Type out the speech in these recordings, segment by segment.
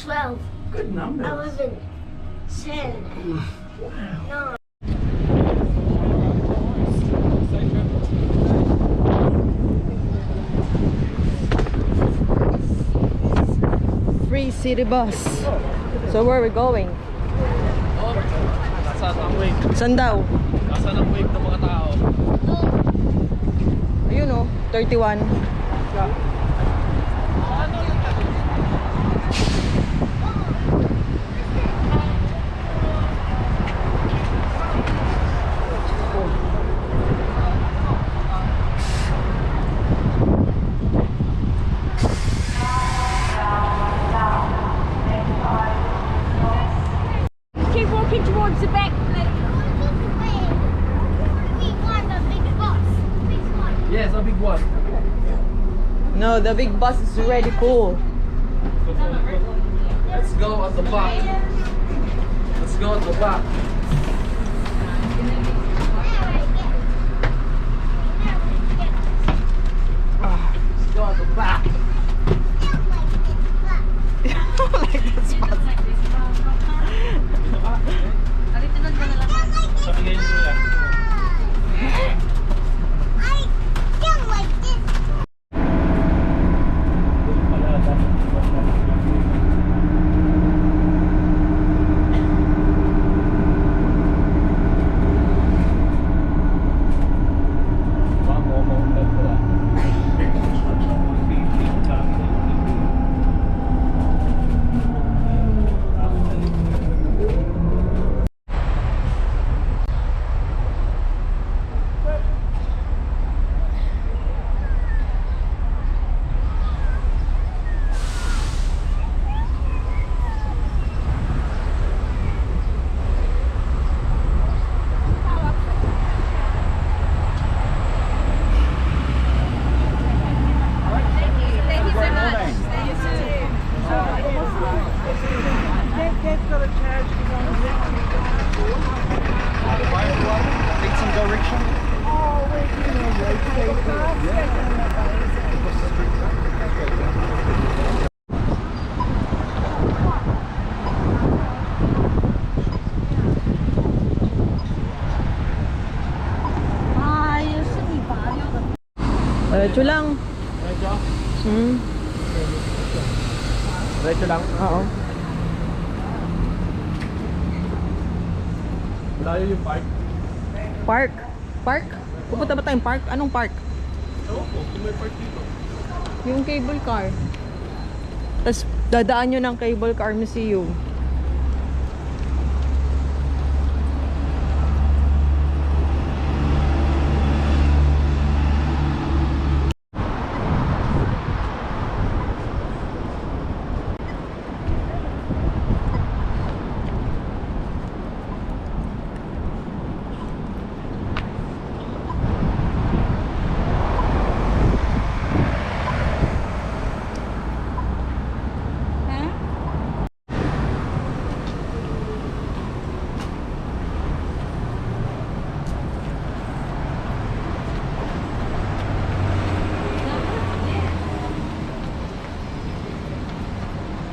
12, Good numbers. 11, 10, 9. Free city bus. So where are we going? Oh, nasaan ang wave? Saan daw? Nasaan ang wave ng mga tao? Ayun oh, 31. Keep walking towards the back. Yes, a big one. No, the big bus is already full. Let's go at the back. Let's go at the back. Let's go at the back. Like this bus. Take some direction. Diretso lang. Diretso? Hmm. Diretso lang. Oo. Layo yung park. Park. Park? Pupunta ba tayong park? Anong park? Ewan ko, kung may park dito. Yung cable car. Tapos dadaan nyo ng cable car museum.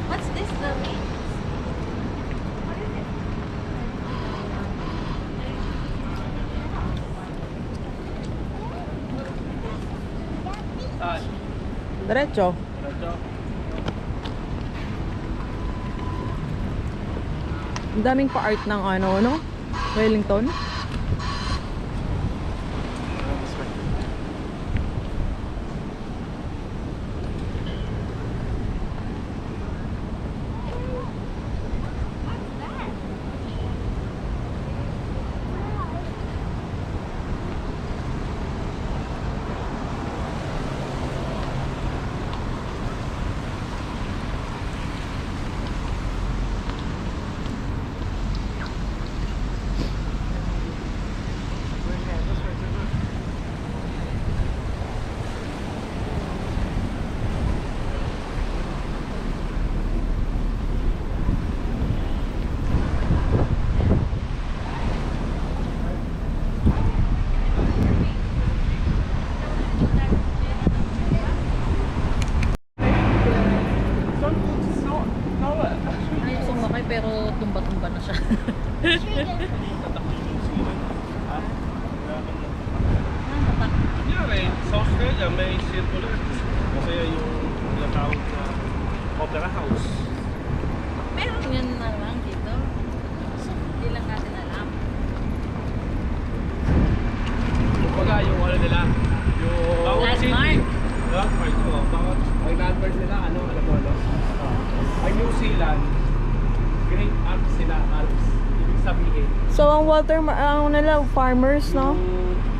What's this though? Saan? Diretso. Diretso? Ang daming pa-art ng ano, Wellington. siya. Kunyari, sa Australia may circular. Masaya yung tinatawag na opera house. Meron yun na lang dito. Hindi lang natin alam. Kumbaga yung ano nila, yung bawat city. Landmark. Landmark, oo. Bawat ang landmark nila, ano, alam mo, no? Ang New Zealand, Great Alps sila, Alps. Ibig sabihin, So, ang Walter, ang nila, farmers, no?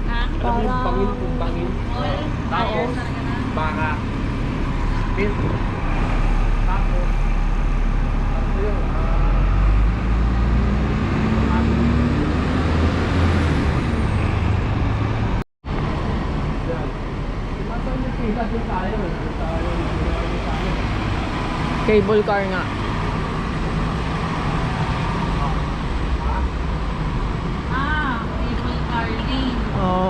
Ha? alam mo yung bangin, kung bangin. All Tao, fire talaga na. baka, pin, tapo, ano yun, yan. Saan yung kita doon tayo? Doon tayo, doon tayo. Cable car nga. Cable car lane. Oo,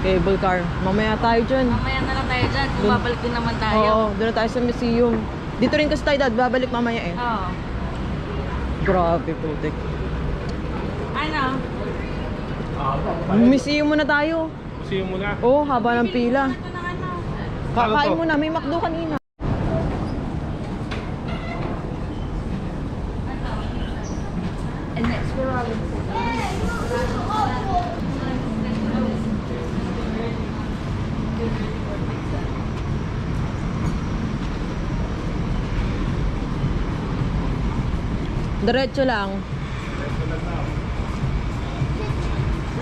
cable car. Mamaya tayo dyan. Mamaya na lang tayo dyan. Kung Dun- babalik din naman tayo. Oo, doon na tayo sa museum. Dito rin kasi tayo, Dad. Babalik mamaya eh. Oo. Grabe, putik. Ano? Museum muna tayo. Museum mo na. Oo, haba ng pila. Ito na ano? Kakain to? muna, may McDo kanina. And next we're Robinson. Diretso lang.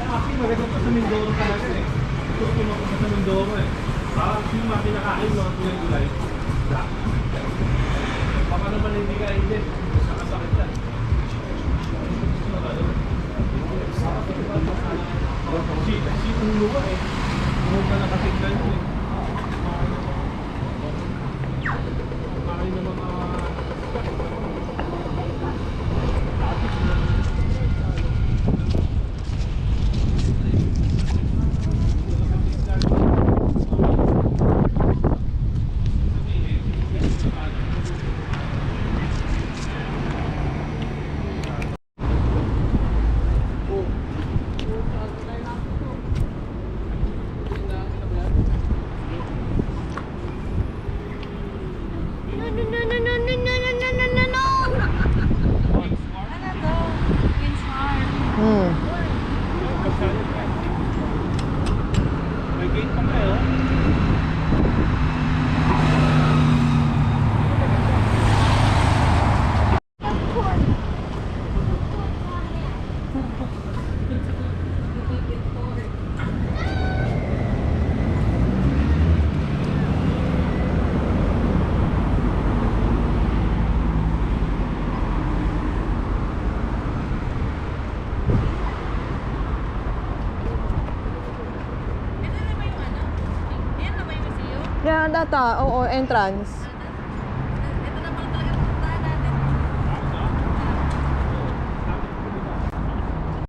Actually, maganda pa sa Mindoro talaga eh. Gusto mo pa sa Mindoro eh. Parang yung mga pinakain, mga gulay-gulay. Black. Baka naman hindi ka hindi. Sakasakit yan. Si ulo ka eh. Huwag ka nakatignan mo eh. Kumain ng mga... Hmm. May gate pa kayo. Yan, data. Oo, entrance.